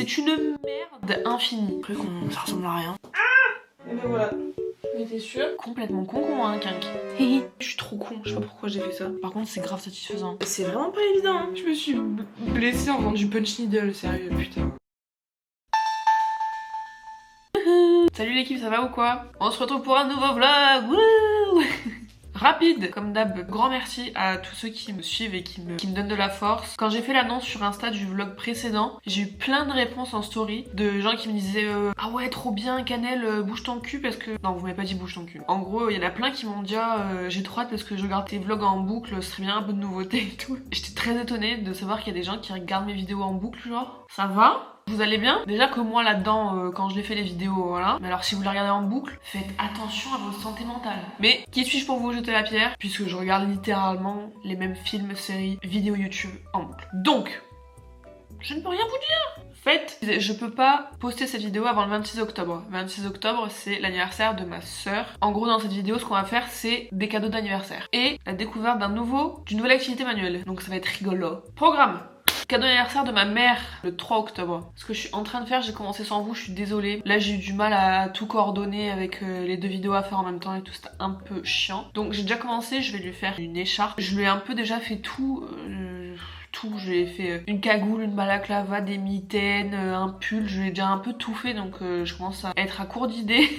C'est une merde infinie. Après ça ressemble à rien. Et ben voilà. Mais t'es sûr? Complètement con hein, Kink. Je suis trop con, je sais pas pourquoi j'ai fait ça. Par contre c'est grave satisfaisant. C'est vraiment pas évident hein. Je me suis blessée en faisant du punch needle, sérieux, putain. Salut l'équipe, ça va ou quoi? On se retrouve pour un nouveau vlog. Wouh. Rapide, comme d'hab, grand merci à tous ceux qui me suivent et qui me donnent de la force. Quand j'ai fait l'annonce sur Insta du vlog précédent, j'ai eu plein de réponses en story de gens qui me disaient ah ouais trop bien Cannelle, bouge ton cul parce que... Non vous m'avez pas dit bouge ton cul. En gros il y en a plein qui m'ont dit j'ai trop hâte parce que je regarde tes vlogs en boucle, ce serait bien un peu de nouveauté et tout. J'étais très étonnée de savoir qu'il y a des gens qui regardent mes vidéos en boucle genre. Ça va? Vous allez bien? Déjà que moi là-dedans, quand je l'ai fait les vidéos, voilà. Mais alors si vous les regardez en boucle, faites attention à votre santé mentale. Mais qui suis-je pour vous jeter la pierre? Puisque je regarde littéralement les mêmes films, séries, vidéos YouTube en boucle. Donc, je ne peux rien vous dire. Faites, je peux pas poster cette vidéo avant le 26 octobre. 26 octobre, c'est l'anniversaire de ma sœur. En gros, dans cette vidéo, ce qu'on va faire, c'est des cadeaux d'anniversaire. Et la découverte d'une nouvelle activité manuelle. Donc ça va être rigolo. Programme. Cadeau d'anniversaire de ma mère le 3 octobre. Ce que je suis en train de faire, j'ai commencé sans vous, je suis désolée. Là j'ai eu du mal à tout coordonner avec les deux vidéos à faire en même temps et tout, c'était un peu chiant. Donc j'ai déjà commencé, je vais lui faire une écharpe. Je lui ai un peu déjà fait tout. Je lui ai fait une cagoule, une balaclava, des mitaines, un pull, je lui ai déjà un peu tout fait donc je commence à être à court d'idées.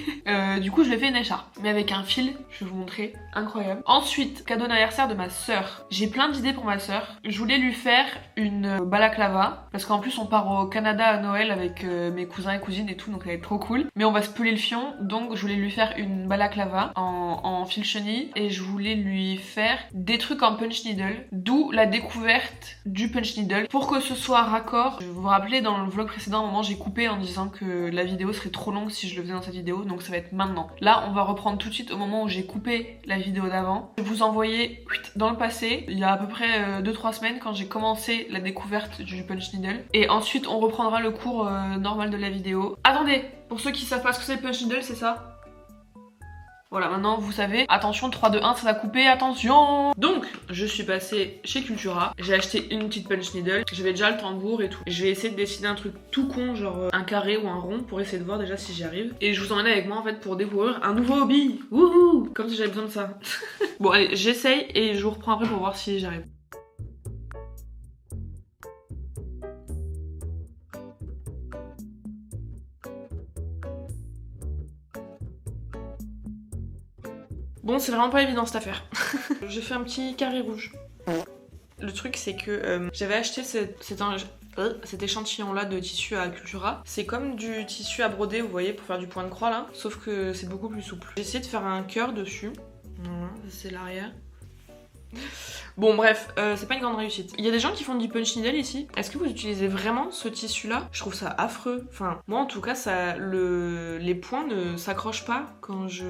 Du coup je lui ai fait une écharpe, mais avec un fil, je vais vous montrer, incroyable. Ensuite, cadeau d'anniversaire de ma sœur. J'ai plein d'idées pour ma sœur. Je voulais lui faire une balaclava, parce qu'en plus on part au Canada à Noël avec mes cousins et cousines et tout, donc elle est trop cool. Mais on va se peler le fion, donc je voulais lui faire une balaclava en fil chenille, et je voulais lui faire des trucs en punch needle, d'où la découverte du punch needle pour que ce soit raccord. Je vous rappelez dans le vlog précédent, à un moment j'ai coupé en disant que la vidéo serait trop longue si je le faisais dans cette vidéo, donc ça va être maintenant. Là on va reprendre tout de suite au moment où j'ai coupé la vidéo d'avant. Je vais vous envoyer dans le passé, il y a à peu près 2-3 semaines quand j'ai commencé la découverte du punch needle, et ensuite on reprendra le cours normal de la vidéo. Attendez, pour ceux qui savent pas ce que c'est le punch needle, c'est ça. Voilà, maintenant vous savez, attention, 3, 2, 1, ça va couper, attention. Donc, je suis passée chez Cultura, j'ai acheté une petite punch needle, j'avais déjà le tambour et tout. Je vais essayer de dessiner un truc tout con, genre un carré ou un rond, pour essayer de voir déjà si j'y arrive. Et je vous emmène avec moi en fait pour découvrir un nouveau hobby. Wouhou. Comme si j'avais besoin de ça. Bon allez, j'essaye et je vous reprends après pour voir si j'arrive. Bon, c'est vraiment pas évident cette affaire. J'ai fait un petit carré rouge. Le truc, c'est que j'avais acheté cet échantillon-là de tissu à Cultura. C'est comme du tissu à broder, vous voyez, pour faire du point de croix là. Sauf que c'est beaucoup plus souple. J'ai essayé de faire un cœur dessus. Voilà, c'est l'arrière. Bon bref, c'est pas une grande réussite. Il y a des gens qui font du punch needle ici. Est-ce que vous utilisez vraiment ce tissu là? Je trouve ça affreux. Enfin, moi en tout cas, les points ne s'accrochent pas quand je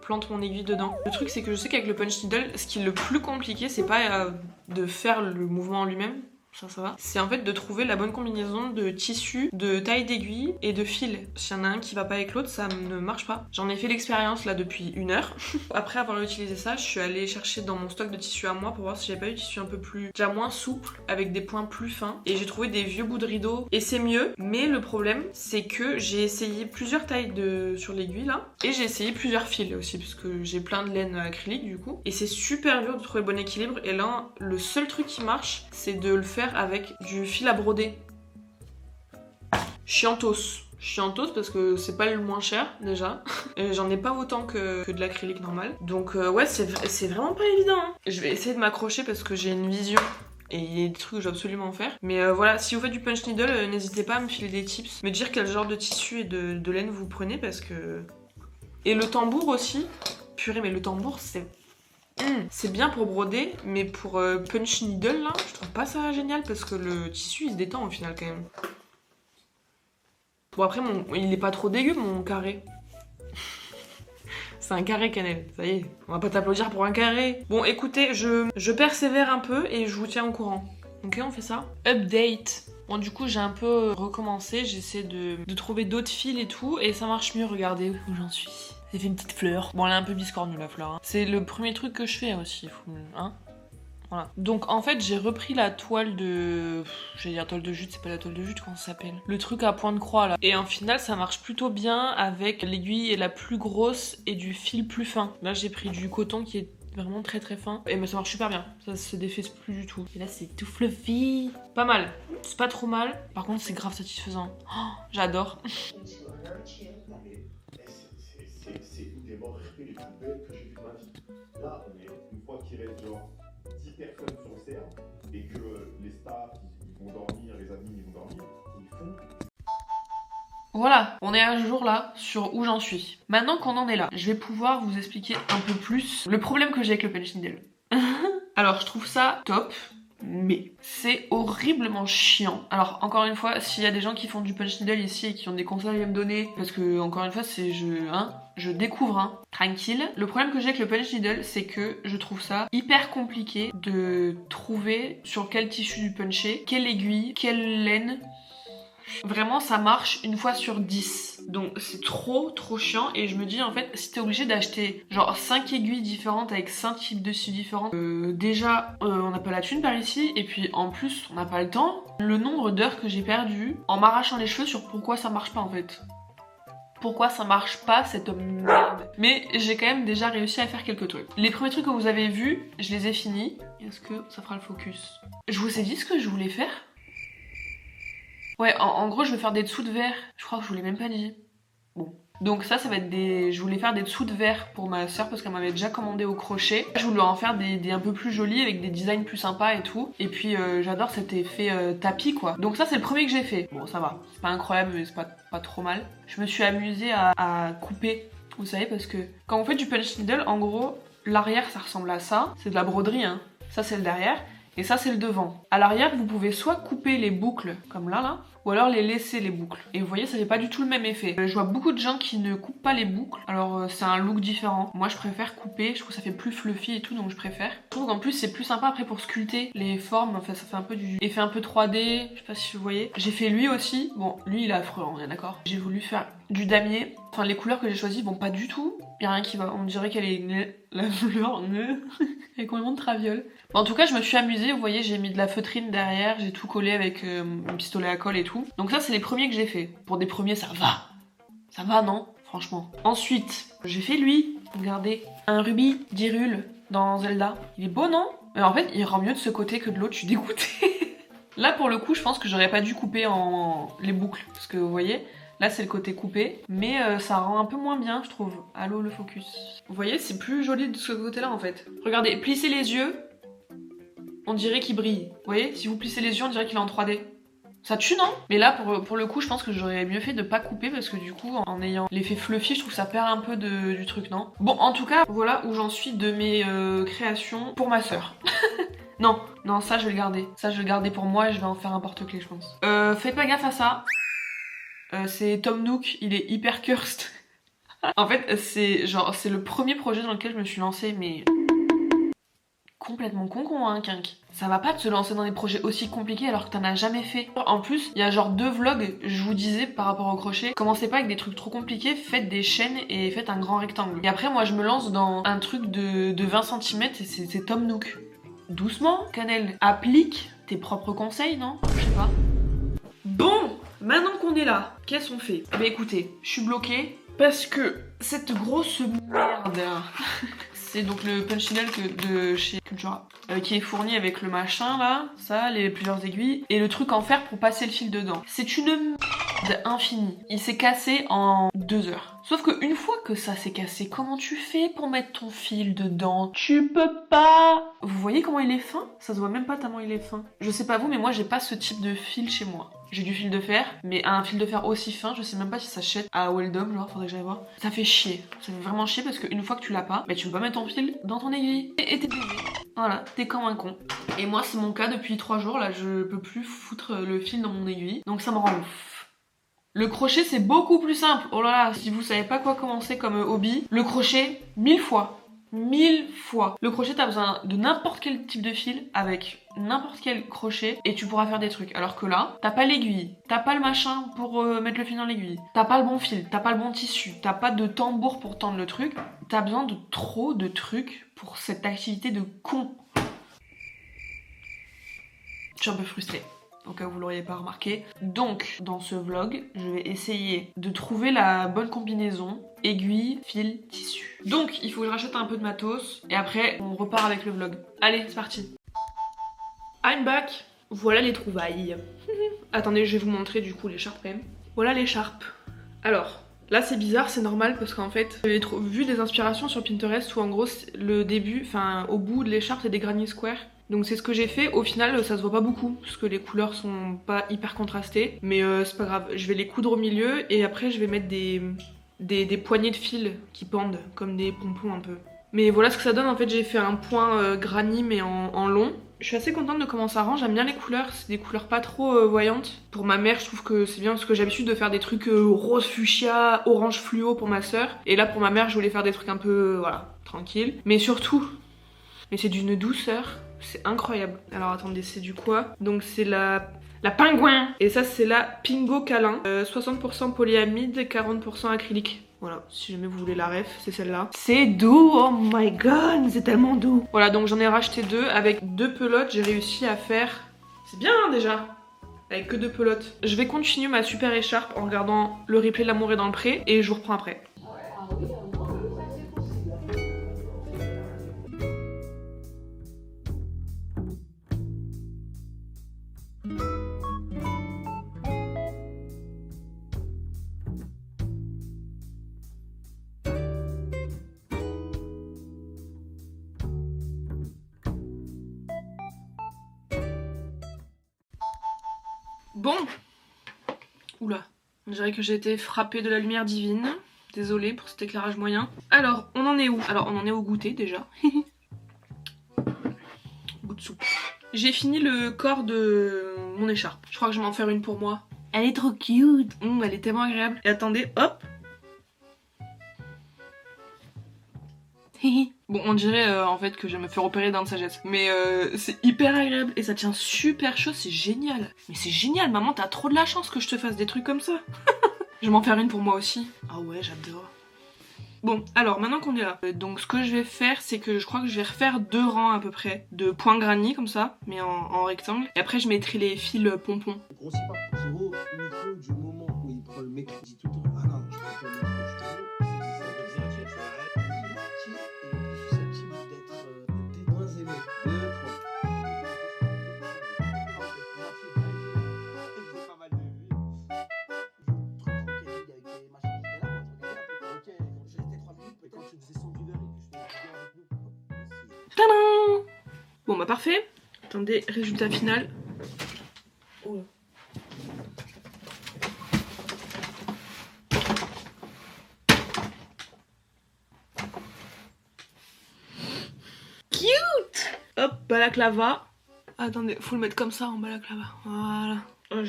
plante mon aiguille dedans. Le truc c'est que je sais qu'avec le punch needle, ce qui est le plus compliqué, c'est pas de faire le mouvement en lui-même. Ça va. C'est en fait de trouver la bonne combinaison de tissu, de taille d'aiguille et de fil. S'il y en a un qui va pas avec l'autre, ça ne marche pas. J'en ai fait l'expérience là depuis 1 heure. Après avoir utilisé ça, je suis allée chercher dans mon stock de tissu à moi pour voir si j'avais pas eu tissu un peu plus, déjà moins souple, avec des points plus fins. Et j'ai trouvé des vieux bouts de rideau et c'est mieux. Mais le problème, c'est que j'ai essayé plusieurs tailles sur l'aiguille là. Et j'ai essayé plusieurs fils aussi, parce que j'ai plein de laine acrylique du coup. Et c'est super dur de trouver le bon équilibre. Et là, le seul truc qui marche, c'est de le faire avec du fil à broder. Chiantos parce que c'est pas le moins cher déjà. J'en ai pas autant que de l'acrylique normal. Donc ouais, c'est vraiment pas évident hein. Je vais essayer de m'accrocher parce que j'ai une vision et il y a des trucs que je dois absolument faire. Mais voilà, si vous faites du punch needle, n'hésitez pas à me filer des tips, me dire quel genre de tissu et de laine vous prenez parce que... Et le tambour aussi. Purée, mais le tambour c'est bien pour broder, mais pour punch needle là, je trouve pas ça génial parce que le tissu il se détend au final quand même. Bon après il est pas trop dégueu mon carré. C'est un carré Cannelle, ça y est, on va pas t'applaudir pour un carré. Bon écoutez, je persévère un peu et je vous tiens au courant. Ok, on fait ça. Update. Bon du coup j'ai un peu recommencé, j'essaie de trouver d'autres fils et tout, et ça marche mieux, regardez où j'en suis. J'ai fait une petite fleur. Bon elle est un peu biscornue la fleur. Hein. C'est le premier truc que je fais aussi, hein. Voilà. Donc en fait j'ai repris la toile de... J'allais dire toile de jute, c'est pas la toile de jute, comment ça s'appelle? Le truc à point de croix là. Et en final ça marche plutôt bien avec l'aiguille la plus grosse et du fil plus fin. Là j'ai pris du coton qui est vraiment très très fin. Et mais ça marche super bien, ça se défaisse plus du tout. Et là c'est tout fluffy. Pas mal, c'est pas trop mal. Par contre c'est grave satisfaisant. Oh, j'adore. C'est une des morts les plus belles que j'ai vues de ma vie. Là, on est une fois qu'il reste genre 10 personnes sur Terre et que les stars ils vont dormir, les amis ils vont dormir, ils font. Voilà, on est un jour là sur où j'en suis. Maintenant qu'on en est là, je vais pouvoir vous expliquer un peu plus le problème que j'ai avec le punch needle. Alors je trouve ça top, mais c'est horriblement chiant. Alors encore une fois, s'il y a des gens qui font du punch needle ici et qui ont des conseils à me donner, parce que encore une fois c'est je découvre, tranquille. Le problème que j'ai avec le punch needle, c'est que je trouve ça hyper compliqué de trouver sur quel tissu du puncher, quelle aiguille, quelle laine. Vraiment ça marche une fois sur 10. Donc c'est trop chiant et je me dis en fait si t'es obligé d'acheter genre 5 aiguilles différentes avec 5 types de scies différents, déjà on n'a pas la thune par ici et puis en plus on n'a pas le temps. Le nombre d'heures que j'ai perdu en m'arrachant les cheveux sur pourquoi ça marche pas en fait. Pourquoi ça marche pas cette merde. Mais j'ai quand même déjà réussi à faire quelques trucs. Les premiers trucs que vous avez vus, je les ai finis. Est-ce que ça fera le focus? Je vous ai dit ce que je voulais faire? Ouais, en gros, je vais faire des dessous de verre. Je crois que je vous l'ai même pas dit. Bon. Donc ça va être des... Je voulais faire des dessous de verre pour ma soeur parce qu'elle m'avait déjà commandé au crochet. Je voulais en faire des un peu plus jolis avec des designs plus sympas et tout. Et puis j'adore cet effet tapis quoi. Donc ça c'est le premier que j'ai fait. Bon ça va, c'est pas incroyable mais c'est pas trop mal. Je me suis amusée à couper, vous savez, parce que quand on fait du punch needle, en gros, l'arrière ça ressemble à ça. C'est de la broderie hein. Ça c'est le derrière. Et ça c'est le devant. À l'arrière vous pouvez soit couper les boucles comme là ou alors les laisser les boucles. Et vous voyez ça fait pas du tout le même effet. Je vois beaucoup de gens qui ne coupent pas les boucles. Alors c'est un look différent. Moi je préfère couper, je trouve que ça fait plus fluffy et tout donc je préfère. Je trouve qu'en plus c'est plus sympa après pour sculpter les formes. Enfin ça fait un peu du effet un peu 3D. Je sais pas si vous voyez. J'ai fait lui aussi. Bon lui il est affreux on est d'accord. J'ai voulu faire du damier. Enfin les couleurs que j'ai choisies vont pas du tout. Y a rien qui va. On dirait qu'elle est la fleur elle est complètement de traviole. Bon, en tout cas je me suis amusée. Vous voyez j'ai mis de la feutrine derrière. J'ai tout collé avec un pistolet à colle et tout. Donc ça c'est les premiers que j'ai fait. Pour des premiers ça va. Ça va non? Franchement. Ensuite j'ai fait lui. Regardez. Un rubis d'Hyrule dans Zelda. Il est beau non? Mais en fait il rend mieux de ce côté que de l'autre. Je suis dégoûtée. Là pour le coup je pense que j'aurais pas dû couper les boucles. Parce que vous voyez là c'est le côté coupé, mais ça rend un peu moins bien je trouve. Allô le focus. Vous voyez c'est plus joli de ce côté là en fait. Regardez, plissez les yeux, on dirait qu'il brille. Vous voyez, si vous plissez les yeux on dirait qu'il est en 3D. Ça tue non? Mais là pour le coup je pense que j'aurais mieux fait de pas couper parce que du coup en ayant l'effet fluffy je trouve que ça perd un peu du truc non? Bon en tout cas voilà où j'en suis de mes créations pour ma soeur. Non ça je vais le garder. Ça je vais le garder pour moi et je vais en faire un porte-clés je pense. Faites pas gaffe à ça. C'est Tom Nook, il est hyper cursed. En fait, c'est le premier projet dans lequel je me suis lancée, mais complètement con hein, Kink. Ça va pas de se lancer dans des projets aussi compliqués alors que t'en as jamais fait. En plus, il y a genre 2 vlogs, je vous disais par rapport au crochet, commencez pas avec des trucs trop compliqués, faites des chaînes et faites un grand rectangle. Et après, moi je me lance dans un truc de 20 cm et c'est Tom Nook. Doucement, Cannelle, applique tes propres conseils, non? Je sais pas. Bon! Maintenant qu'on est là, qu'est-ce qu'on fait? Bah écoutez, je suis bloquée parce que cette grosse merde, c'est donc le punch needle de chez Cultura qui est fourni avec le machin là, ça, les plusieurs aiguilles et le truc en fer pour passer le fil dedans. C'est une merde infinie. Il s'est cassé en 2 heures. Sauf que une fois que ça s'est cassé, comment tu fais pour mettre ton fil dedans? Tu peux pas! Vous voyez comment il est fin? Ça se voit même pas tellement il est fin. Je sais pas vous, mais moi j'ai pas ce type de fil chez moi. J'ai du fil de fer, mais un fil de fer aussi fin, je sais même pas si ça s'achète à Weldom, genre faudrait que j'aille voir. Ça fait chier, ça fait vraiment chier parce qu'une fois que tu l'as pas, bah tu peux pas mettre ton fil dans ton aiguille. Et t'es baisé. Voilà, t'es comme un con. Et moi c'est mon cas depuis 3 jours, là je peux plus foutre le fil dans mon aiguille, donc ça me rend ouf. Le crochet c'est beaucoup plus simple, oh là là, si vous savez pas quoi commencer comme hobby, le crochet 1000 fois. 1000 fois. Le crochet t'as besoin de n'importe quel type de fil avec n'importe quel crochet et tu pourras faire des trucs. Alors que là, t'as pas l'aiguille, t'as pas le machin pour mettre le fil dans l'aiguille, t'as pas le bon fil, t'as pas le bon tissu, t'as pas de tambour pour tendre le truc. T'as besoin de trop de trucs pour cette activité de con. Je suis un peu frustrée, au cas où vous l'auriez pas remarqué. Donc, dans ce vlog, je vais essayer de trouver la bonne combinaison aiguille, fil, tissu. Donc, il faut que je rachète un peu de matos et après, on repart avec le vlog. Allez, c'est parti. I'm back. Voilà les trouvailles. Attendez, je vais vous montrer du coup l'écharpe quand même. Voilà l'écharpe. Alors, là c'est bizarre, c'est normal parce qu'en fait, j'avais vu des inspirations sur Pinterest où en gros, le début, enfin au bout de l'écharpe, c'est des granny square. Donc c'est ce que j'ai fait. Au final, ça se voit pas beaucoup parce que les couleurs sont pas hyper contrastées. Mais c'est pas grave, je vais les coudre au milieu et après je vais mettre des poignées de fil qui pendent comme des pompons un peu. Mais voilà ce que ça donne. En fait, j'ai fait un point granny mais en long. Je suis assez contente de comment ça rend, j'aime bien les couleurs, c'est des couleurs pas trop voyantes. Pour ma mère, je trouve que c'est bien parce que j'ai l'habitude de faire des trucs rose fuchsia, orange fluo pour ma soeur. Et là pour ma mère, je voulais faire des trucs un peu, voilà, tranquille. Mais surtout, mais c'est d'une douceur, c'est incroyable. Alors attendez, c'est du quoi? Donc c'est la pingouin. Et ça c'est la Pingo Câlin, 60% polyamide, 40% acrylique. Voilà, si jamais vous voulez la ref, c'est celle-là. C'est doux, oh my god, c'est tellement doux. Voilà, donc j'en ai racheté 2. Avec 2 pelotes, j'ai réussi à faire... C'est bien hein, déjà, avec que 2 pelotes. Je vais continuer ma super écharpe en regardant le replay de l'amour est dans le pré et je vous reprends après. Bon, oula, on dirait que j'ai été frappée de la lumière divine. Désolée pour cet éclairage moyen. Alors, on en est où? Alors, on en est au goûter déjà. Goût de soupe. J'ai fini le corps de mon écharpe. Je crois que je vais m'en faire une pour moi. Elle est trop cute. Elle est tellement agréable. Et attendez, hop. Bon, on dirait en fait que je vais me faire opérer d'un de sagesse. Mais c'est hyper agréable et ça tient super chaud, c'est génial. Mais c'est génial, maman, t'as trop de la chance que je te fasse des trucs comme ça. Je vais m'en faire une pour moi aussi. Ah ouais, j'adore. Bon, alors maintenant qu'on est là, donc ce que je vais faire, c'est que je crois que je vais refaire 2 rangs à peu près de points granny comme ça, mais en rectangle. Et après, je mettrai les fils pompons. Grossis pas. Gros, le micro du moment où il prend le mec qui dit tout le temps ah non, je prends pas le micro, je te jure, ça veut dire que tu arrêtes. Qui est susceptible d'être moins aimé. 2, 3. C'est pas mal de vues. Truc tranquille avec des machins qui étaient là, ok, je restais 3 minutes, mais quand tu faisais 100 viewers et que je faisais une vidéo avec nous. Tadam! Bon bah parfait. Attendez, résultat final. Oh là. Cute! Hop, balaclava. Attendez, faut le mettre comme ça en balaclava. Voilà. Oh,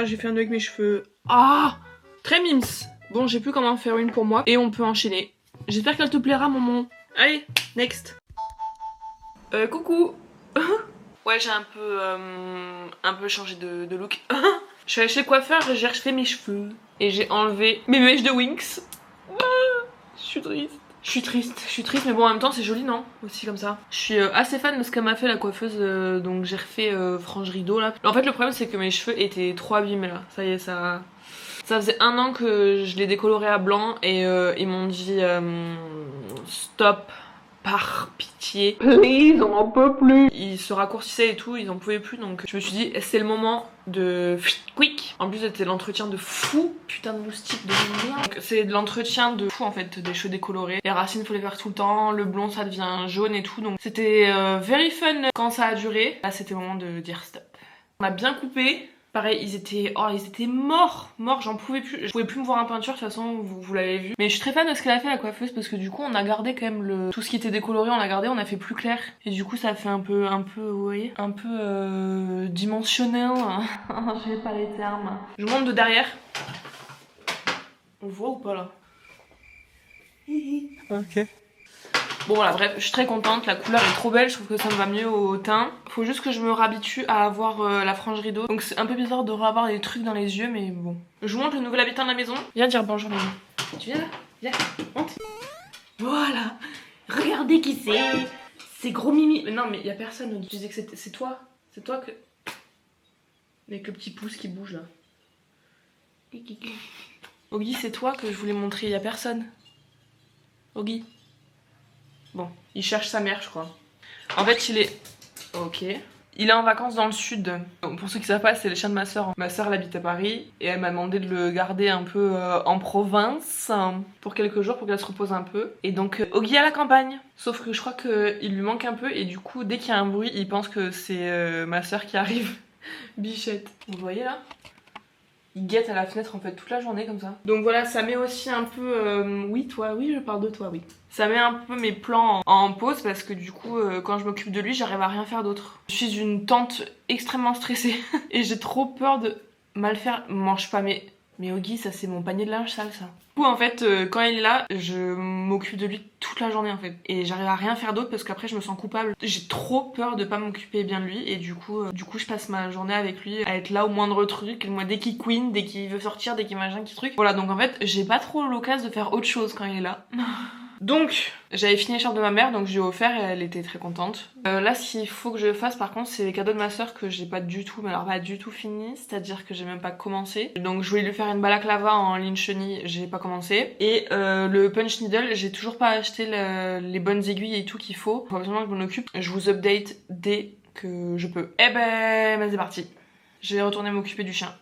j'ai fait un nœud avec mes cheveux. Ah! Très mims. Bon, j'ai plus comment en faire une pour moi. Et on peut enchaîner. J'espère qu'elle te plaira, maman. Allez, next. Coucou. Ouais, j'ai un peu changé de look. Je suis allée chez le coiffeur et j'ai refait mes cheveux. Et j'ai enlevé mes mèches de Winx. Ah, je suis triste. Je suis triste, mais bon, en même temps, c'est joli, non? Aussi comme ça. Je suis assez fan de ce qu'elle m'a fait, la coiffeuse. Donc j'ai refait frange rideau, là. En fait, le problème, c'est que mes cheveux étaient trop abîmés, là. Ça y est, ça faisait 1 an que je les décolorais à blanc. Et ils m'ont dit stop. Par pitié, please, on n'en peut plus. Ils se raccourcissaient et tout, ils en pouvaient plus, donc je me suis dit c'est le moment de quick. En plus c'était l'entretien de fou, putain de moustique de merde. C'est de l'entretien de fou en fait, des cheveux décolorés. Les racines faut les faire tout le temps, le blond ça devient jaune et tout, donc c'était very fun quand ça a duré. Là c'était le moment de dire stop. On a bien coupé. Pareil, ils étaient morts, j'en pouvais plus. Je pouvais plus me voir en peinture, de toute façon, vous l'avez vu. Mais je suis très fan de ce qu'elle a fait, la coiffeuse, parce que du coup, on a gardé quand même tout ce qui était décoloré, on l'a gardé, on a fait plus clair. Et du coup, ça fait un peu, vous voyez, un peu dimensionnel. Je sais pas les termes. Je vous montre de derrière. On le voit ou pas là? Ok. Bon voilà, bref, je suis très contente, la couleur est trop belle, je trouve que ça me va mieux au teint. Faut juste que je me réhabitue à avoir la frange rideau. Donc c'est un peu bizarre de revoir des trucs dans les yeux, mais bon. Je vous montre le nouvel habitant de la maison. Viens dire bonjour maman. Tu viens là? Viens, monte. Voilà, regardez qui c'est. C'est gros Mimi. Mais non mais y a personne, je disais que c'est toi. C'est toi que... Avec le petit pouce qui bouge là. Oggy, c'est toi que je voulais montrer, y a personne. Oggy. Bon, il cherche sa mère, je crois. En fait, il est... Ok. Il est en vacances dans le sud. Donc, pour ceux qui savent pas, c'est le chien de ma soeur. Ma soeur, elle habite à Paris et elle m'a demandé de le garder un peu en province pour quelques jours pour qu'elle se repose un peu. Et donc, Oggy à la campagne. Sauf que je crois qu'il lui manque un peu et du coup, dès qu'il y a un bruit, il pense que c'est ma soeur qui arrive. Bichette. Vous voyez là? Il guette à la fenêtre en fait toute la journée comme ça. Donc voilà, ça met aussi un peu... Oui, toi, oui, je parle de toi, oui. Ça met un peu mes plans en pause parce que du coup, quand je m'occupe de lui, j'arrive à rien faire d'autre. Je suis une tante extrêmement stressée et j'ai trop peur de mal faire. Mange pas, mais Oggy, ça c'est mon panier de linge sale ça. Du coup en fait, quand il est là, je m'occupe de lui toute la journée en fait. Et j'arrive à rien faire d'autre parce qu'après je me sens coupable. J'ai trop peur de pas m'occuper bien de lui et du coup je passe ma journée avec lui à être là au moindre truc. Moi dès qu'il queen, dès qu'il veut sortir, dès qu'il machin, qui truc. Voilà, donc en fait j'ai pas trop l'occasion de faire autre chose quand il est là. Donc, j'avais fini l'écharpe de ma mère, donc je lui ai offert et elle était très contente. Là, ce qu'il faut que je fasse par contre, c'est les cadeaux de ma soeur que j'ai pas du tout, mais alors pas du tout fini, c'est-à-dire que j'ai même pas commencé. Donc je voulais lui faire une balaclava en ligne chenille, j'ai pas commencé. Et le punch needle, j'ai toujours pas acheté les bonnes aiguilles et tout qu'il faut. Faut absolument que je m'en occupe. Je vous update dès que je peux. Eh ben c'est parti. Je vais retourner m'occuper du chien.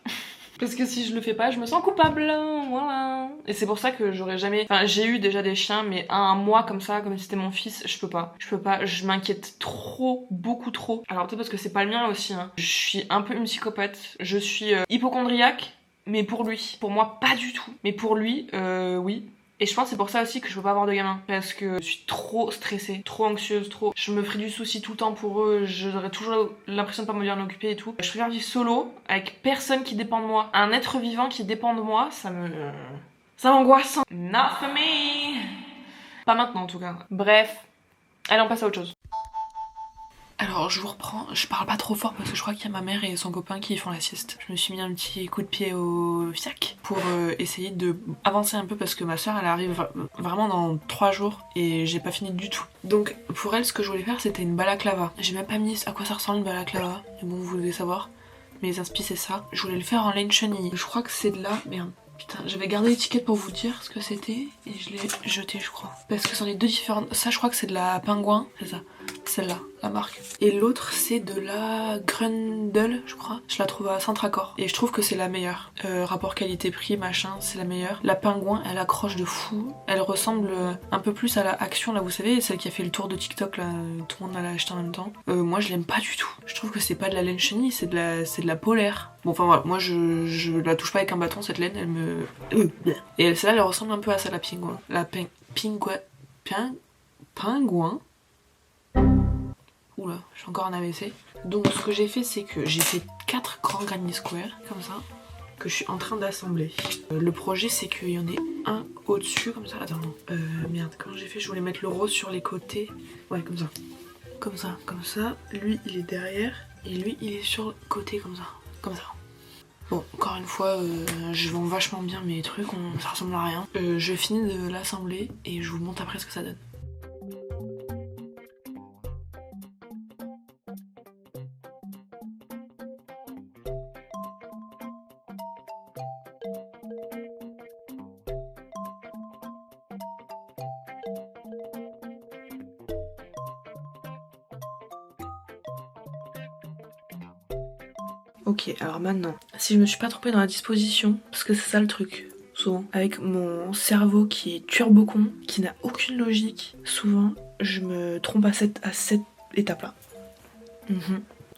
Parce que si je le fais pas, je me sens coupable, voilà. Et c'est pour ça que j'aurais jamais... Enfin, j'ai eu déjà des chiens, mais un mois comme ça, comme si c'était mon fils, je peux pas. Je m'inquiète trop, beaucoup trop. Alors peut-être parce que c'est pas le mien aussi, hein. Je suis un peu une psychopathe. Je suis hypocondriaque, mais pour lui. Pour moi, pas du tout. Mais pour lui, oui. Et je pense que c'est pour ça aussi que je peux pas avoir de gamin. Parce que je suis trop stressée, trop anxieuse, trop... Je me ferai du souci tout le temps pour eux, j'aurais toujours l'impression de pas me bien occuper et tout. Je préfère vivre solo, avec personne qui dépend de moi. Un être vivant qui dépend de moi, ça m'angoisse. Not for me. Pas maintenant en tout cas. Bref, allez on passe à autre chose. Alors je vous reprends, je parle pas trop fort parce que je crois qu'il y a ma mère et son copain qui font la sieste. Je me suis mis un petit coup de pied au fiac pour essayer de avancer un peu parce que ma soeur elle arrive vraiment dans 3 jours et j'ai pas fini du tout. Donc pour elle ce que je voulais faire c'était une balaclava. J'ai même pas mis à quoi ça ressemble une balaclava, mais bon vous devez savoir. Mes inspi c'est ça. Je voulais le faire en laine chenille. Je crois que c'est de là, merde. Putain, j'avais gardé l'étiquette pour vous dire ce que c'était et je l'ai jeté je crois. Parce que c'en est deux différentes. Ça je crois que c'est de la pingouin, c'est ça. Celle-là, la marque. Et l'autre c'est de la Grundle, je crois. Je la trouve à Saint-Tracor. Et je trouve que c'est la meilleure. Rapport qualité-prix, machin, c'est la meilleure. La pingouin, elle accroche de fou. Elle ressemble un peu plus à la Action, là, vous savez, celle qui a fait le tour de TikTok, là, tout le monde l'a acheté en même temps. Moi, je l'aime pas du tout. Je trouve que c'est pas de la laine chenille, c'est de la polaire. Bon, enfin voilà, moi je la touche pas avec un bâton, cette laine, elle me... Et celle-là, elle ressemble un peu à ça, la pingouin. La pingouin. Oula, je suis encore en AVC. Donc ce que j'ai fait, c'est que j'ai fait 4 grands granny squares, comme ça, que je suis en train d'assembler. Le projet, c'est qu'il y en ait un au-dessus, comme ça. Attends, non. Merde, comment j'ai fait? Je voulais mettre le rose sur les côtés. Ouais, comme ça. Comme ça, comme ça. Lui, il est derrière. Et lui, il est sur le côté, comme ça. Comme ça. Bon, encore une fois, je vends vachement bien mes trucs, ça ressemble à rien. Je finis de l'assembler et je vous montre après ce que ça donne. Ok, alors maintenant, si je me suis pas trompée dans la disposition, parce que c'est ça le truc, souvent, avec mon cerveau qui est turbo-con, qui n'a aucune logique, souvent, je me trompe à cette étape-là.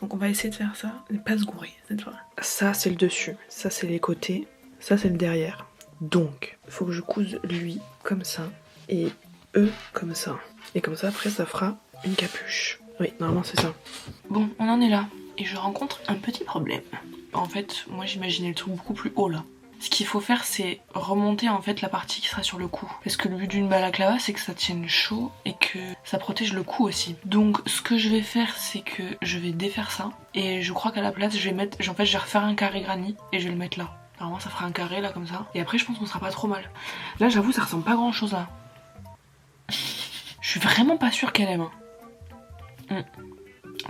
Donc on va essayer de faire ça, et pas se gourer cette fois. Ça c'est le dessus, ça c'est les côtés, ça c'est le derrière. Donc, il faut que je couse lui comme ça, et eux comme ça. Et comme ça, après, ça fera une capuche. Oui, normalement c'est ça. Bon, on en est là. Et je rencontre un petit problème. En fait, moi j'imaginais le truc beaucoup plus haut là. Ce qu'il faut faire, c'est remonter en fait la partie qui sera sur le cou. Parce que le but d'une balaclava, c'est que ça tienne chaud et que ça protège le cou aussi. Donc ce que je vais faire, c'est que je vais défaire ça. Et je crois qu'à la place, je vais mettre... En fait, je vais refaire un carré granny et je vais le mettre là. Normalement, ça fera un carré là comme ça. Et après, je pense qu'on sera pas trop mal. Là, j'avoue, ça ressemble pas grand chose là. Je suis vraiment pas sûre qu'elle aime.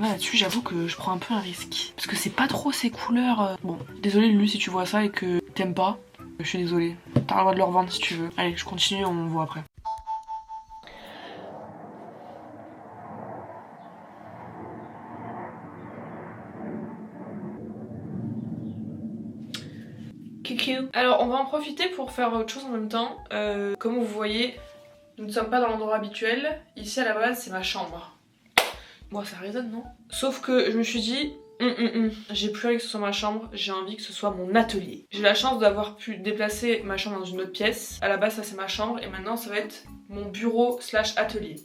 Là, là-dessus, j'avoue que je prends un peu un risque. Parce que c'est pas trop ces couleurs. Bon, désolé Lulu si tu vois ça et que t'aimes pas. Je suis désolée. T'as le droit de le revendre si tu veux. Allez, je continue, on voit après. Coucou. Alors, on va en profiter pour faire autre chose en même temps. Comme vous voyez, nous ne sommes pas dans l'endroit habituel. Ici, à la base, c'est ma chambre. Bon, ça résonne, non? Sauf que je me suis dit, j'ai plus envie que ce soit ma chambre, j'ai envie que ce soit mon atelier. J'ai la chance d'avoir pu déplacer ma chambre dans une autre pièce. À la base, ça c'est ma chambre et maintenant ça va être mon bureau / atelier.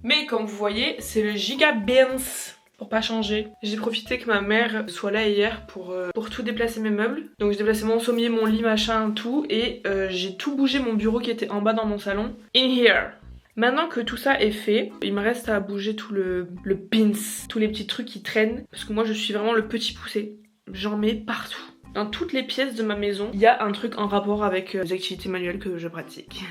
Mais comme vous voyez, c'est le giga Benz. Pour pas changer. J'ai profité que ma mère soit là hier pour tout déplacer mes meubles. Donc j'ai déplacé mon sommier, mon lit, machin, tout. Et j'ai tout bougé mon bureau qui était en bas dans mon salon. In here. Maintenant que tout ça est fait, il me reste à bouger tout le pins, tous les petits trucs qui traînent. Parce que moi je suis vraiment le petit poussé. J'en mets partout. Dans toutes les pièces de ma maison, il y a un truc en rapport avec les activités manuelles que je pratique.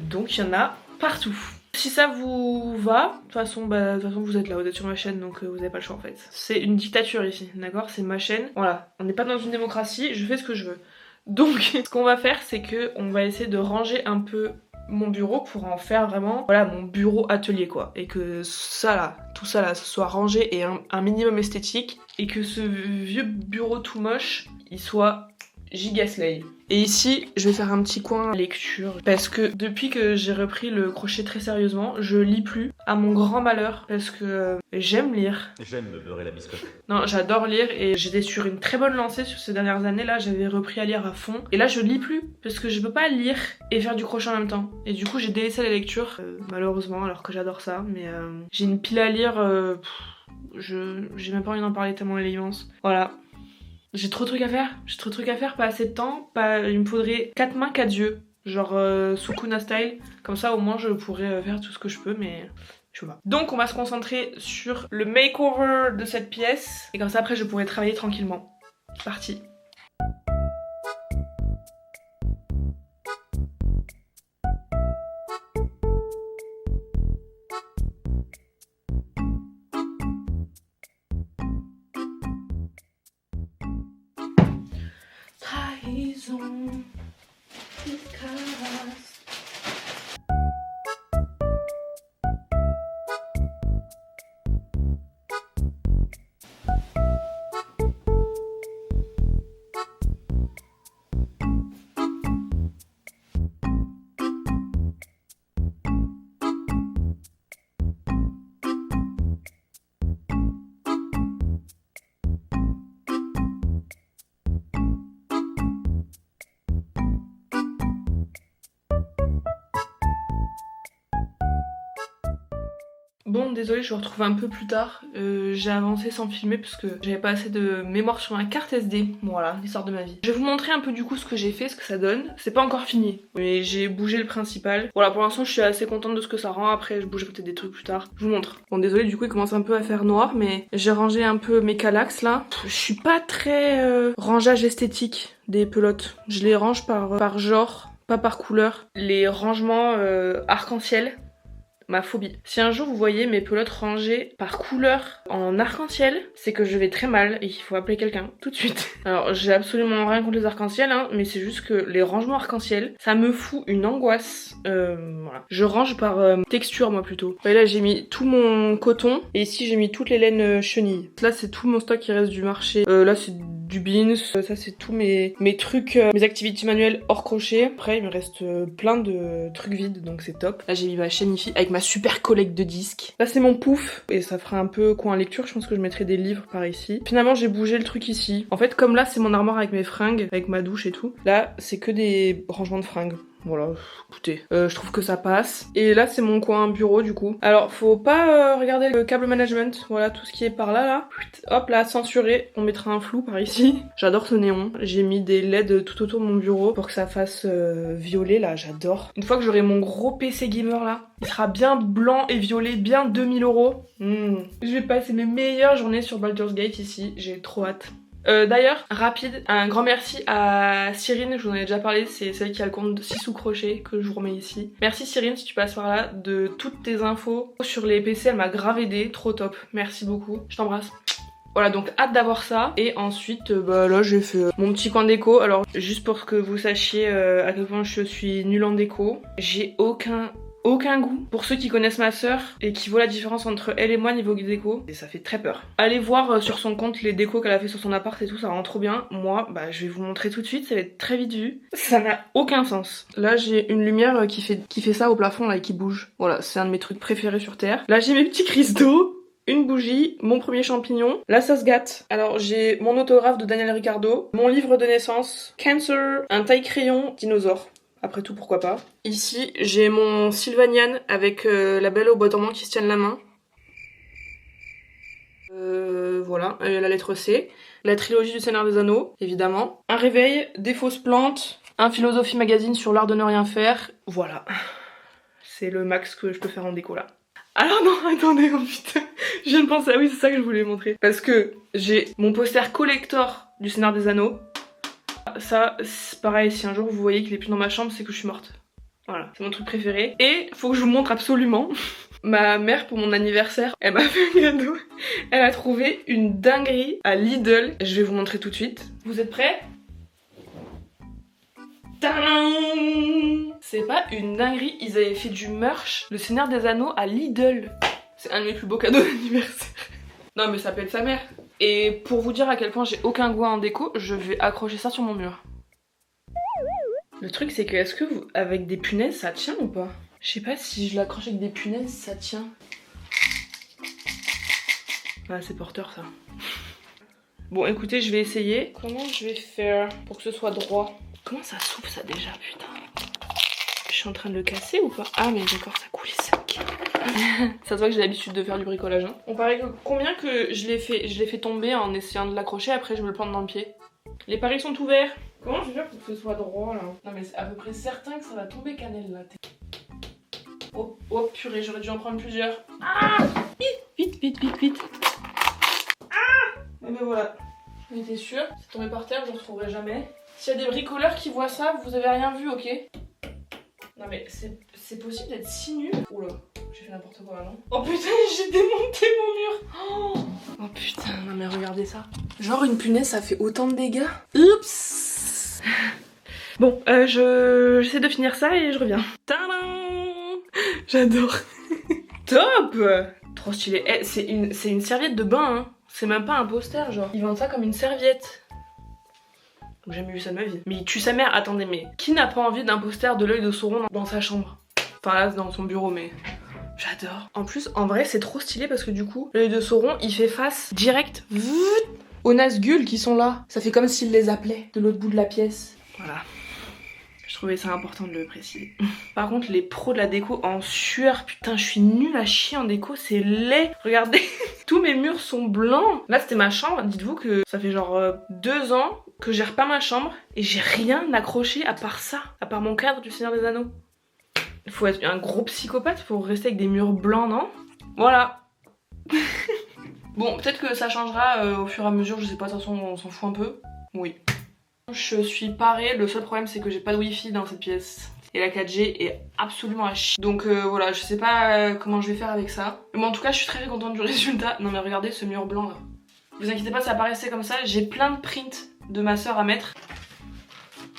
Donc il y en a partout. Si ça vous va, de toute façon vous êtes là, vous êtes sur ma chaîne donc vous avez pas le choix en fait. C'est une dictature ici, d'accord? C'est ma chaîne. Voilà, on n'est pas dans une démocratie, je fais ce que je veux. Donc ce qu'on va faire c'est que on va essayer de ranger un peu mon bureau pour en faire vraiment, voilà, mon bureau atelier quoi. Et que ça là, tout ça là, ce soit rangé et un minimum esthétique. Et que ce vieux bureau tout moche, il soit giga slay. Et ici, je vais faire un petit coin lecture parce que depuis que j'ai repris le crochet très sérieusement, je lis plus à mon grand malheur parce que j'aime lire. J'aime me beurrer la biscotte. Non, j'adore lire et j'étais sur une très bonne lancée sur ces dernières années là, j'avais repris à lire à fond. Et là, je lis plus parce que je peux pas lire et faire du crochet en même temps. Et du coup, j'ai délaissé la lecture, malheureusement, alors que j'adore ça. Mais j'ai une pile à lire, j'ai même pas envie d'en parler tellement elle est immense. Voilà. J'ai trop de trucs à faire, pas assez de temps, il me faudrait 4 mains, 4 yeux, genre Sukuna style, comme ça au moins je pourrais faire tout ce que je peux, mais je sais pas. Donc on va se concentrer sur le makeover de cette pièce, et comme ça après je pourrai travailler tranquillement. C'est parti. Trahison, Bon, désolé, je vous retrouve un peu plus tard. J'ai avancé sans filmer parce que j'avais pas assez de mémoire sur ma carte SD. Voilà, l'histoire de ma vie. Je vais vous montrer un peu du coup ce que j'ai fait, ce que ça donne. C'est pas encore fini, mais j'ai bougé le principal. Voilà, pour l'instant je suis assez contente de ce que ça rend. Après, je bougerai peut-être des trucs plus tard. Je vous montre. Bon, désolé, du coup il commence un peu à faire noir, mais j'ai rangé un peu mes calax là. Je suis pas très rangeage esthétique des pelotes. Je les range par genre, pas par couleur. Les rangements arc-en-ciel. Ma phobie. Si un jour vous voyez mes pelotes rangées par couleur en arc-en-ciel, c'est que je vais très mal et qu'il faut appeler quelqu'un tout de suite. Alors j'ai absolument rien contre les arc-en-ciel, hein, mais c'est juste que les rangements arc-en-ciel, ça me fout une angoisse. Voilà. Je range par texture moi plutôt. Et là j'ai mis tout mon coton et ici j'ai mis toutes les laines chenilles. Là c'est tout mon stock qui reste du marché. Là c'est du beans, ça c'est tous mes trucs, mes activités manuelles hors crochet. Après il me reste plein de trucs vides donc c'est top. Là j'ai mis ma chaîne IFI avec ma super collecte de disques. Là c'est mon pouf et ça fera un peu coin lecture, je pense que je mettrai des livres par ici. Finalement j'ai bougé le truc ici. En fait comme là c'est mon armoire avec mes fringues, avec ma douche et tout, là c'est que des rangements de fringues. Voilà, écoutez, je trouve que ça passe. Et là, c'est mon coin bureau, du coup. Alors, faut pas regarder le câble management. Voilà, tout ce qui est par là, là. Hop, là, censuré. On mettra un flou par ici. J'adore ce néon. J'ai mis des LED tout autour de mon bureau pour que ça fasse violet, là. J'adore. Une fois que j'aurai mon gros PC gamer, là, il sera bien blanc et violet, bien 2000 €. Je vais passer mes meilleures journées sur Baldur's Gate ici. J'ai trop hâte. D'ailleurs, rapide, un grand merci à Cyrine, je vous en ai déjà parlé, c'est celle qui a le compte de 6 sous crochet que je vous remets ici. Merci Cyrine si tu passes par là, de toutes tes infos sur les PC, elle m'a grave aidé, trop top, merci beaucoup, je t'embrasse. Voilà, donc hâte d'avoir ça. Et ensuite, bah là j'ai fait mon petit coin déco. Alors juste pour que vous sachiez à quel point je suis nulle en déco, j'ai aucun goût. Pour ceux qui connaissent ma sœur et qui voient la différence entre elle et moi niveau déco, et ça fait très peur. Allez voir sur son compte les décos qu'elle a fait sur son appart et tout, ça rend trop bien. Moi, bah je vais vous montrer tout de suite, ça va être très vite vu. Ça n'a aucun sens. Là j'ai une lumière qui fait ça au plafond là et qui bouge. Voilà, c'est un de mes trucs préférés sur terre. Là j'ai mes petits cristaux. Une bougie, mon premier champignon. Là ça se gâte. Alors j'ai mon autographe de Daniel Ricciardo, mon livre de naissance, Cancer, un taille-crayon, dinosaure. Après tout, pourquoi pas. Ici, j'ai mon Sylvanian avec la belle au bois dormant qui se tienne la main. Voilà, la lettre C. La trilogie du Seigneur des Anneaux, évidemment. Un réveil, des fausses plantes, un Philosophie Magazine sur l'art de ne rien faire. Voilà. C'est le max que je peux faire en déco là. Alors non, attendez, oh putain, je viens de penser, ah oui c'est ça que je voulais montrer. Parce que j'ai mon poster collector du Seigneur des Anneaux. Ça, c'est pareil, si un jour vous voyez qu'il est plus dans ma chambre, c'est que je suis morte. Voilà, c'est mon truc préféré. Et faut que je vous montre absolument. Ma mère, pour mon anniversaire, elle m'a fait un cadeau. Elle a trouvé une dinguerie à Lidl. Je vais vous montrer tout de suite. Vous êtes prêts ? Tadam ! C'est pas une dinguerie, ils avaient fait du merch, le Seigneur des Anneaux à Lidl. C'est un de mes plus beaux cadeaux d'anniversaire. Non mais ça pète sa mère. Et pour vous dire à quel point j'ai aucun goût en déco, je vais accrocher ça sur mon mur. Le truc c'est que est-ce que avec des punaises ça tient ou pas? Je sais pas si je l'accroche avec des punaises ça tient. Ah c'est porteur ça. Bon écoutez je vais essayer. Comment je vais faire pour que ce soit droit? Comment ça s'ouvre ça déjà putain? Je suis en train de le casser ou pas? Ah mais d'accord ça coulisse. Ça se voit que j'ai l'habitude de faire du bricolage hein. On paraît que combien que je l'ai fait tomber en essayant de l'accrocher, après je me le plante dans le pied. Les paris sont ouverts. Comment je vais faire pour que ce soit droit là? Non mais c'est à peu près certain que ça va tomber cannelle là. Oh, oh purée, j'aurais dû en prendre plusieurs. Ah, vite. Ah. Et ben voilà. On était sûr, c'est tombé par terre, je ne retrouverai jamais. S'il y a des bricoleurs qui voient ça, vous avez rien vu, ok? Non mais c'est possible d'être si nul. Oula, j'ai fait n'importe quoi là, non? Oh putain, j'ai démonté mon mur. Oh putain, non mais regardez ça. Genre une punaise, ça fait autant de dégâts. Oups. Bon, j'essaie de finir ça et je reviens. Tadam! J'adore. Top. Trop stylé. Eh, c'est une serviette de bain, hein. C'est même pas un poster, genre. Ils vendent ça comme une serviette. J'ai jamais vu ça de ma vie. Mais il tue sa mère, attendez, mais qui n'a pas envie d'un poster de l'œil de Sauron dans sa chambre? Enfin là, dans son bureau, mais j'adore. En plus, en vrai, c'est trop stylé parce que du coup, l'œil de Sauron, il fait face direct aux Nazgûl qui sont là. Ça fait comme s'il les appelait de l'autre bout de la pièce. Voilà. Je trouvais ça important de le préciser. Par contre, les pros de la déco en sueur, putain, je suis nulle à chier en déco, c'est laid. Regardez, tous mes murs sont blancs. Là, c'était ma chambre. Dites-vous que ça fait genre 2 ans que j'ai repeint ma chambre et j'ai rien accroché à part ça, à part mon cadre du Seigneur des Anneaux. Il faut être un gros psychopathe pour rester avec des murs blancs, non? Voilà. Bon, peut-être que ça changera au fur et à mesure, je sais pas, de toute façon, on s'en fout un peu. Oui. Je suis parée, le seul problème c'est que j'ai pas de wifi dans cette pièce. Et la 4G est absolument à chier. Donc voilà, je sais pas comment je vais faire avec ça. Mais en tout cas, je suis très contente du résultat. Non mais regardez ce mur blanc là. Vous inquiétez pas, ça apparaissait comme ça. J'ai plein de prints de ma soeur à mettre.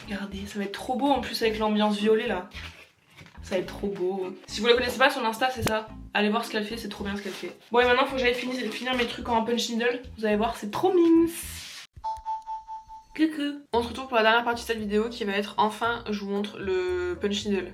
Regardez, ça va être trop beau en plus avec l'ambiance violet là. Ça va être trop beau. Si vous la connaissez pas, son Insta c'est ça. Allez voir ce qu'elle fait, c'est trop bien ce qu'elle fait. Bon et maintenant faut que j'aille finir mes trucs en punch needle. Vous allez voir, c'est trop mince. Coucou. On se retrouve pour la dernière partie de cette vidéo qui va être enfin, je vous montre le punch needle.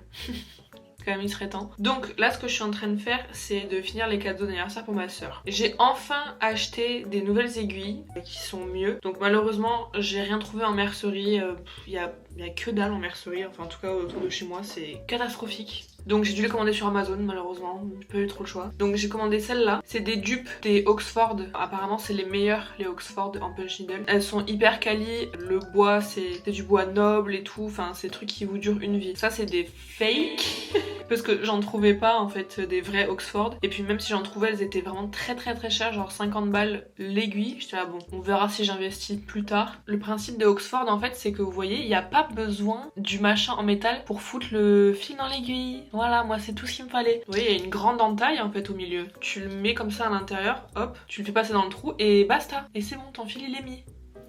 Quand même il serait temps. Donc là ce que je suis en train de faire c'est de finir les cadeaux d'anniversaire pour ma soeur. J'ai enfin acheté des nouvelles aiguilles qui sont mieux. Donc malheureusement j'ai rien trouvé en mercerie. Il y a que dalle en mercerie. Enfin en tout cas autour de chez moi c'est catastrophique. Donc j'ai dû les commander sur Amazon malheureusement, j'ai pas eu trop le choix. Donc j'ai commandé celles-là, c'est des dupes des Oxford. Apparemment c'est les meilleures les Oxford en punch needle. Elles sont hyper quali, le bois c'est du bois noble et tout, enfin c'est des trucs qui vous durent une vie. Ça c'est des fake. parce que j'en trouvais pas en fait des vrais Oxford. Et puis même si j'en trouvais, elles étaient vraiment très chères, genre 50 balles l'aiguille. J'étais là bon, on verra si j'investis plus tard. Le principe des Oxford en fait, c'est que vous voyez, il n'y a pas besoin du machin en métal pour foutre le fil dans l'aiguille. Voilà, moi c'est tout ce qu'il me fallait. Vous voyez, il y a une grande entaille en fait au milieu. Tu le mets comme ça à l'intérieur, hop, tu le fais passer dans le trou et basta. Et c'est bon, ton fil il est mis.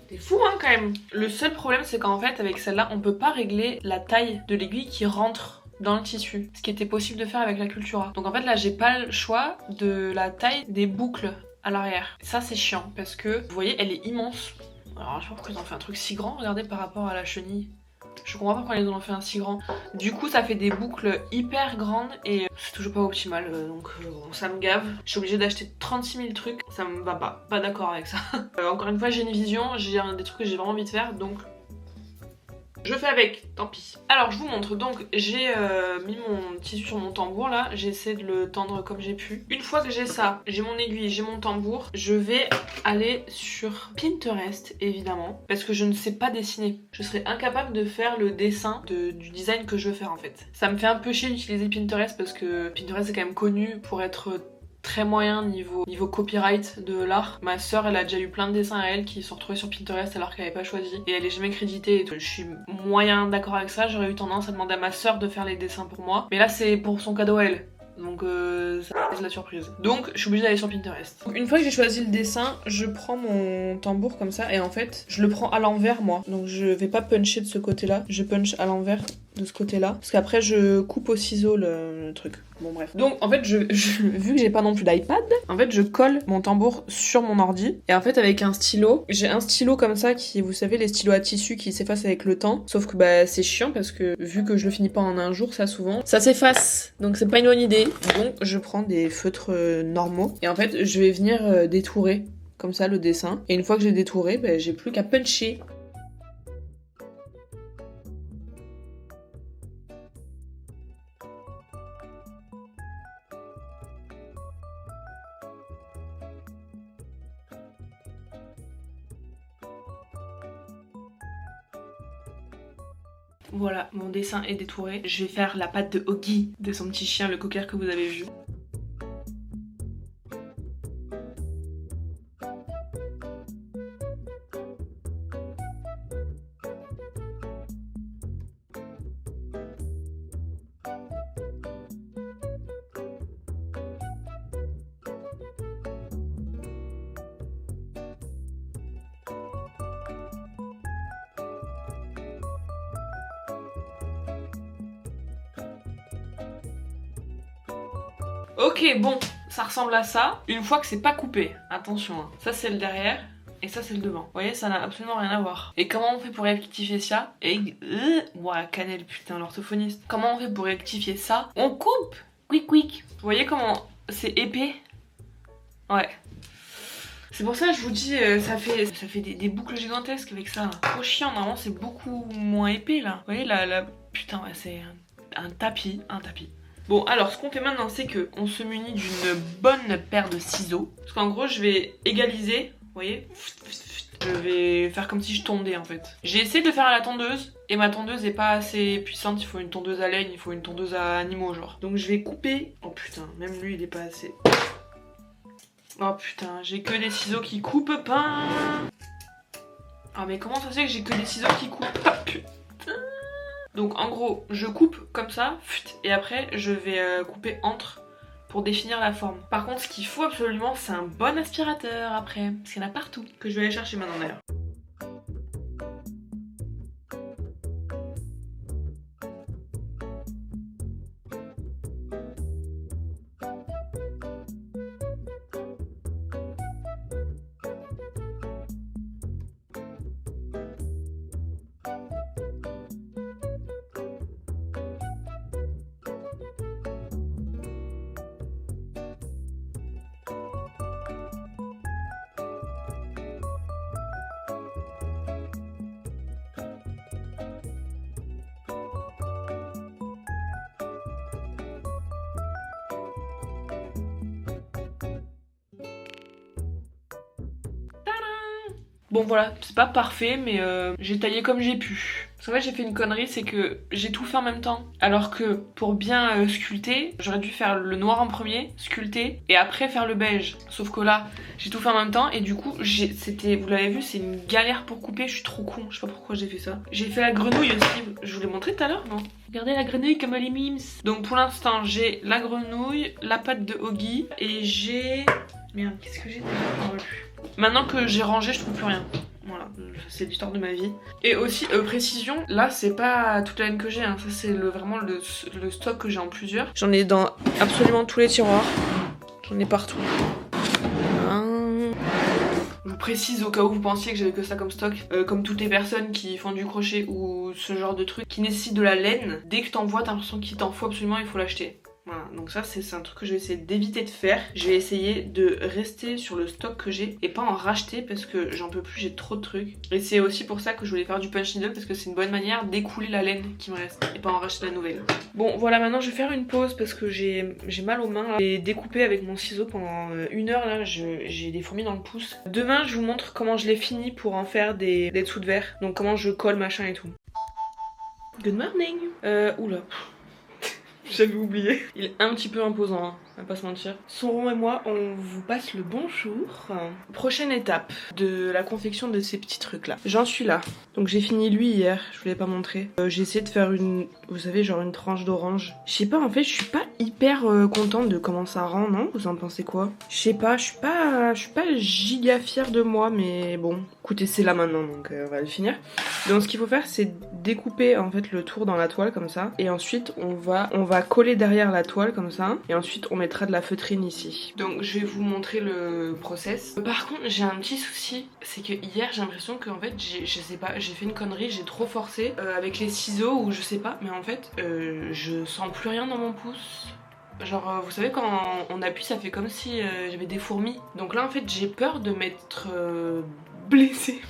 C'est fou hein quand même. Le seul problème c'est qu'en fait avec celle-là on peut pas régler la taille de l'aiguille qui rentre dans le tissu, ce qui était possible de faire avec la Cultura. Donc en fait là j'ai pas le choix de la taille des boucles à l'arrière. Ça c'est chiant parce que vous voyez elle est immense. Alors je sais pas pourquoi ils ont fait un truc si grand, regardez par rapport à la chenille. Je comprends pas pourquoi ils en ont fait un si grand. Du coup ça fait des boucles hyper grandes et c'est toujours pas optimal donc bon, ça me gave. Je suis obligée d'acheter 36 000 trucs, ça me va pas. Pas d'accord avec ça. Encore une fois j'ai une vision, j'ai des trucs que j'ai vraiment envie de faire donc je fais avec, tant pis. Alors je vous montre, donc j'ai mis mon tissu sur mon tambour là, j'essaie de le tendre comme j'ai pu. Une fois que j'ai ça, j'ai mon aiguille, j'ai mon tambour, je vais aller sur Pinterest évidemment, parce que je ne sais pas dessiner. Je serais incapable de faire le dessin du design que je veux faire en fait. Ça me fait un peu chier d'utiliser Pinterest parce que Pinterest est quand même connu pour être très moyen niveau copyright de l'art. Ma soeur elle a déjà eu plein de dessins à elle qui sont retrouvés sur Pinterest alors qu'elle avait pas choisi et elle est jamais créditée et tout. Je suis moyen d'accord avec ça, j'aurais eu tendance à demander à ma soeur de faire les dessins pour moi, mais là c'est pour son cadeau à elle. Donc ça c'est la surprise. Donc je suis obligée d'aller sur Pinterest. Donc, une fois que j'ai choisi le dessin, je prends mon tambour comme ça et en fait je le prends à l'envers moi. Donc je vais pas puncher de ce côté là, je punch à l'envers de ce côté là. Parce qu'après je coupe au ciseau le truc. Bon bref. Donc en fait vu que j'ai pas non plus d'iPad, en fait je colle mon tambour sur mon ordi. Et en fait avec un stylo, j'ai un stylo comme ça qui, vous savez les stylos à tissu qui s'effacent avec le temps. Sauf que bah c'est chiant parce que vu que je le finis pas en un jour ça souvent, ça s'efface. Donc c'est pas une bonne idée. Donc je prends des feutres normaux. Et en fait je vais venir détourer comme ça le dessin. Et une fois que j'ai détouré, bah, j'ai plus qu'à puncher. Voilà, mon dessin est détouré. Je vais faire la patte de Oggy, de son petit chien, le cocker que vous avez vu. Ok, bon, ça ressemble à ça. Une fois que c'est pas coupé, attention, hein. Ça c'est le derrière et ça c'est le devant. Vous voyez, ça n'a absolument rien à voir. Et comment on fait pour rectifier ça? Ouah, cannelle, putain, l'orthophoniste. Comment on fait pour rectifier ça? On coupe. Quick. Vous voyez comment c'est épais? Ouais. C'est pour ça que je vous dis, ça fait des boucles gigantesques avec ça. Trop chiant, normalement c'est beaucoup moins épais là. Vous voyez, putain, ouais, c'est un tapis. Bon, alors ce qu'on fait maintenant, c'est que on se munit d'une bonne paire de ciseaux. Parce qu'en gros, je vais égaliser, vous voyez. Je vais faire comme si je tondais en fait. J'ai essayé de le faire à la tondeuse et ma tondeuse est pas assez puissante. Il faut une tondeuse à laine, il faut une tondeuse à animaux genre. Donc je vais couper. Oh putain, même lui il est pas assez. Oh putain, j'ai que des ciseaux qui coupent pas. Ah mais comment ça se fait que j'ai que des ciseaux qui coupent pas, putain. Donc en gros, je coupe comme ça, et après je vais couper entre pour définir la forme. Par contre, ce qu'il faut absolument, c'est un bon aspirateur après, parce qu'il y en a partout, que je vais aller chercher maintenant d'ailleurs. Bon voilà, c'est pas parfait mais j'ai taillé comme j'ai pu. Parce qu'en fait j'ai fait une connerie, c'est que j'ai tout fait en même temps. Alors que pour bien sculpter, j'aurais dû faire le noir en premier, sculpter, et après faire le beige. Sauf que là, j'ai tout fait en même temps et du coup, c'était, vous l'avez vu, c'est une galère pour couper, je suis trop con, je sais pas pourquoi j'ai fait ça. J'ai fait la grenouille aussi, je vous l'ai montré tout à l'heure, non? Regardez la grenouille comme elle est mimes. Donc pour l'instant, j'ai la grenouille, la pâte de Hoggy et j'ai... Merde, qu'est-ce que j'ai déjà? Je m'en rappelle plus. Maintenant que j'ai rangé, je trouve plus rien. Voilà, c'est l'histoire de ma vie. Et aussi, précision, là c'est pas toute la laine que j'ai, hein. Ça c'est vraiment le stock que j'ai en plusieurs. J'en ai dans absolument tous les tiroirs. J'en ai partout. Je vous précise au cas où vous pensiez que j'avais que ça comme stock, comme toutes les personnes qui font du crochet ou ce genre de truc qui nécessite de la laine, dès que t'en vois t'as l'impression qu'il t'en faut absolument, il faut l'acheter. Voilà, donc ça c'est un truc que je vais essayer d'éviter de faire. Je vais essayer de rester sur le stock que j'ai et pas en racheter parce que j'en peux plus, j'ai trop de trucs. Et c'est aussi pour ça que je voulais faire du punch needle parce que c'est une bonne manière d'écouler la laine qui me reste et pas en racheter la nouvelle. Bon voilà, maintenant je vais faire une pause parce que j'ai mal aux mains là. J'ai découpé avec mon ciseau pendant 1 heure là, j'ai des fourmis dans le pouce. Demain je vous montre comment je l'ai fini pour en faire des dessous de verre. Donc comment je colle machin et tout. Good morning. Oula. J'avais oublié. Il est un petit peu imposant, hein, on va pas se mentir. Sauron et moi, on vous passe le bonjour. Prochaine étape de la confection de ces petits trucs là. J'en suis là. Donc j'ai fini lui hier, je vous l'ai pas montré. J'ai essayé de faire une, vous savez, genre une tranche d'orange. Je sais pas, en fait, je suis pas hyper contente de comment ça rend, non? Vous en pensez quoi? Je sais pas, je suis pas giga fière de moi, mais bon. Écoutez, c'est là maintenant, donc on va le finir. Donc ce qu'il faut faire, c'est découper en fait le tour dans la toile comme ça. Et ensuite, on va coller derrière la toile comme ça. Et ensuite, on mettra de la feutrine ici. Donc je vais vous montrer le process. Par contre, j'ai un petit souci. C'est que hier, j'ai l'impression que en fait, je sais pas, j'ai fait une connerie, j'ai trop forcé avec les ciseaux ou je sais pas. Mais en fait, je sens plus rien dans mon pouce. Genre, vous savez, quand on appuie, ça fait comme si j'avais des fourmis. Donc là, en fait, j'ai peur de m'être blessée.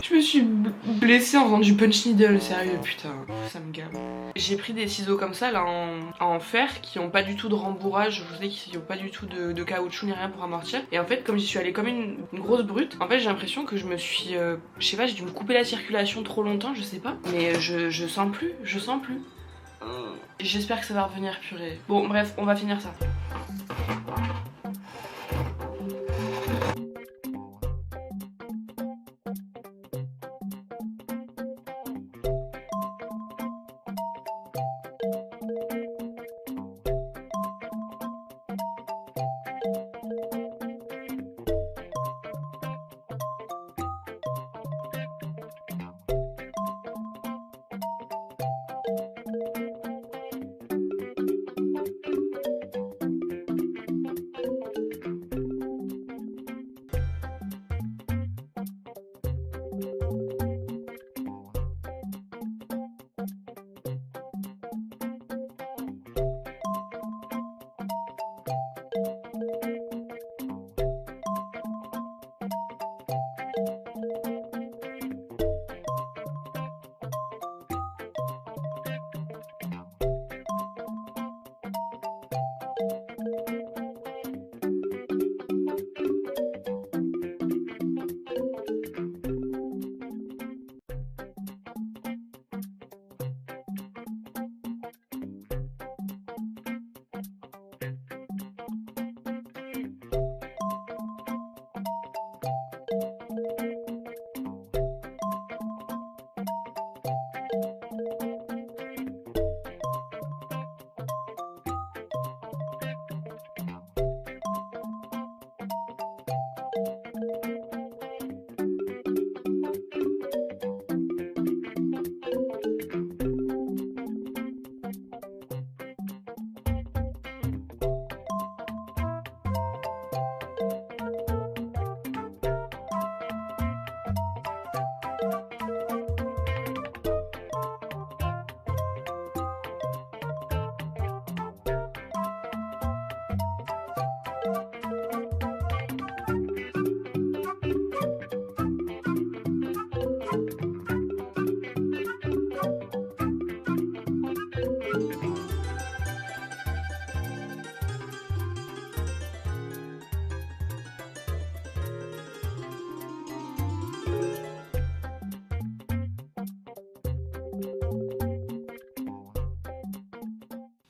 Je me suis blessée en faisant du punch needle, sérieux, putain, ça me gave. J'ai pris des ciseaux comme ça, là, en fer, qui ont pas du tout de rembourrage, vous savez, qui ont pas du tout de caoutchouc ni rien pour amortir. Et en fait, comme j'y suis allée comme une grosse brute, en fait, j'ai l'impression que je me suis... je sais pas, j'ai dû me couper la circulation trop longtemps, je sais pas. Mais je sens plus, je sens plus. J'espère que ça va revenir, purée. Bon, bref, on va finir ça.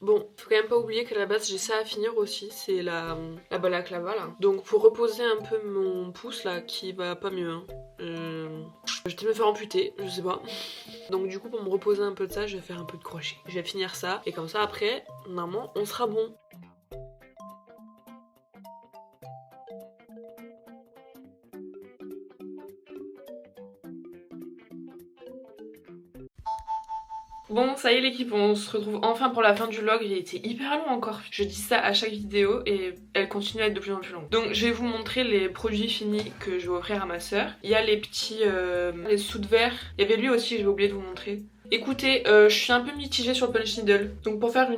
Bon, faut quand même pas oublier qu'à la base j'ai ça à finir aussi, c'est la balaclava là. Donc pour reposer un peu mon pouce là qui va pas mieux, hein. Je vais peut-être me faire amputer, je sais pas. Donc du coup pour me reposer un peu de ça, je vais faire un peu de crochet. Je vais finir ça et comme ça après, normalement on sera bon. Bon, ça y est l'équipe, on se retrouve enfin pour la fin du vlog. Il a été hyper long encore. Je dis ça à chaque vidéo et elle continue à être de plus en plus longue. Donc je vais vous montrer les produits finis que je vais offrir à ma soeur. Il y a les petits les soude-verre. Il y avait lui aussi, j'ai oublié de vous montrer. Écoutez, je suis un peu mitigée sur le punch needle. Donc pour faire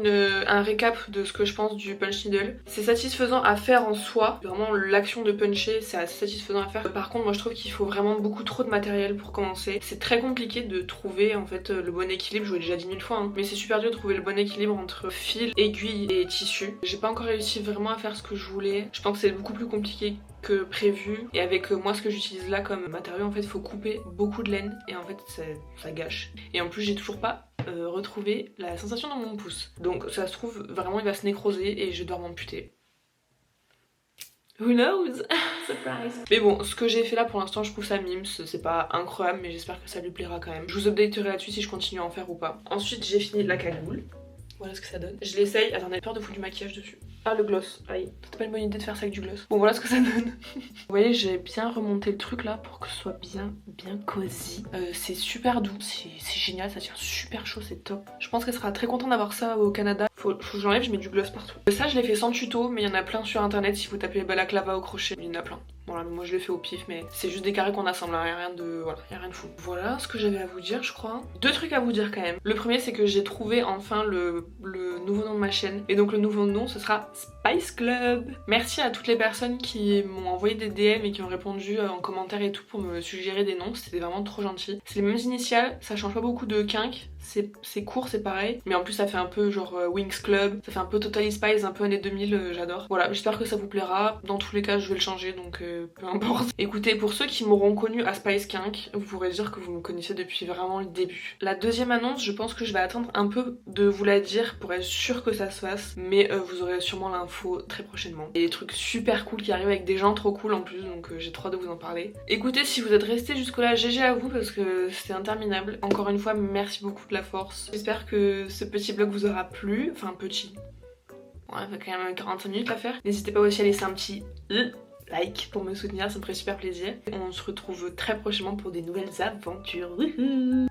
un récap de ce que je pense du punch needle, c'est satisfaisant à faire en soi. Vraiment l'action de puncher, c'est assez satisfaisant à faire. Par contre moi je trouve qu'il faut vraiment beaucoup trop de matériel pour commencer. C'est très compliqué de trouver en fait le bon équilibre, je vous l'ai déjà dit 1000 fois, hein. Mais c'est super dur de trouver le bon équilibre entre fil, aiguille et tissu. J'ai pas encore réussi vraiment à faire ce que je voulais. Je pense que c'est beaucoup plus compliqué que prévu, et avec moi ce que j'utilise là comme matériau, en fait il faut couper beaucoup de laine et en fait ça gâche. Et en plus j'ai toujours pas retrouvé la sensation dans mon pouce, donc ça se trouve vraiment il va se nécroser et je dois m'amputer. Who knows? Surprise. Mais bon, ce que j'ai fait là pour l'instant, je trouve ça mimes, c'est pas incroyable mais j'espère que ça lui plaira quand même. Je vous updaterai là-dessus si je continue à en faire ou pas. Ensuite j'ai fini la cagoule. Voilà ce que ça donne. Je l'essaye. Attends, on a peur de foutre du maquillage dessus. Ah, le gloss. Aïe. C'était pas une bonne idée de faire ça avec du gloss. Bon, voilà ce que ça donne. Vous voyez, j'ai bien remonté le truc là pour que ce soit bien cosy. C'est super doux. C'est génial. Ça tient super chaud. C'est top. Je pense qu'elle sera très contente d'avoir ça au Canada. Faut que je l'enlève. Je mets du gloss partout. Ça, je l'ai fait sans tuto, mais il y en a plein sur internet. Si vous tapez balaclava au crochet, il y en a plein. Voilà, moi je l'ai fait au pif, mais c'est juste des carrés qu'on assemble, hein, y a rien de... Voilà, y a rien de fou. Voilà ce que j'avais à vous dire, je crois. Deux trucs à vous dire quand même. Le premier, c'est que j'ai trouvé enfin le nouveau nom de ma chaîne. Et donc le nouveau nom, ce sera Spice Club. Merci à toutes les personnes qui m'ont envoyé des DM et qui ont répondu en commentaire et tout pour me suggérer des noms. C'était vraiment trop gentil. C'est les mêmes initiales, ça change pas beaucoup de kink. C'est court, c'est pareil. Mais en plus, ça fait un peu genre Wings Club. Ça fait un peu Totally Spice, un peu années 2000, j'adore. Voilà, j'espère que ça vous plaira. Dans tous les cas, je vais le changer, donc peu importe. Écoutez, pour ceux qui m'auront connu à Spice Kink, vous pourrez dire que vous me connaissez depuis vraiment le début. La deuxième annonce, je pense que je vais attendre un peu de vous la dire pour être sûre que ça se fasse. Mais vous aurez sûrement l'info très prochainement. Il y a des trucs super cool qui arrivent avec des gens trop cool en plus, donc j'ai trop hâte de vous en parler. Écoutez, si vous êtes restés jusque là, GG à vous parce que c'était interminable. Encore une fois, merci beaucoup de la force. J'espère que ce petit vlog vous aura plu. Enfin, petit. Ouais, il fait quand même 45 minutes à faire. N'hésitez pas aussi à laisser un petit like pour me soutenir, ça me ferait super plaisir. On se retrouve très prochainement pour des nouvelles aventures.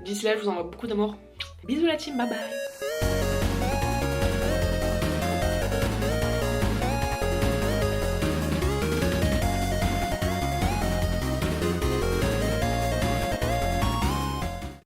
D'ici là, je vous envoie beaucoup d'amour. Bisous la team, bye bye.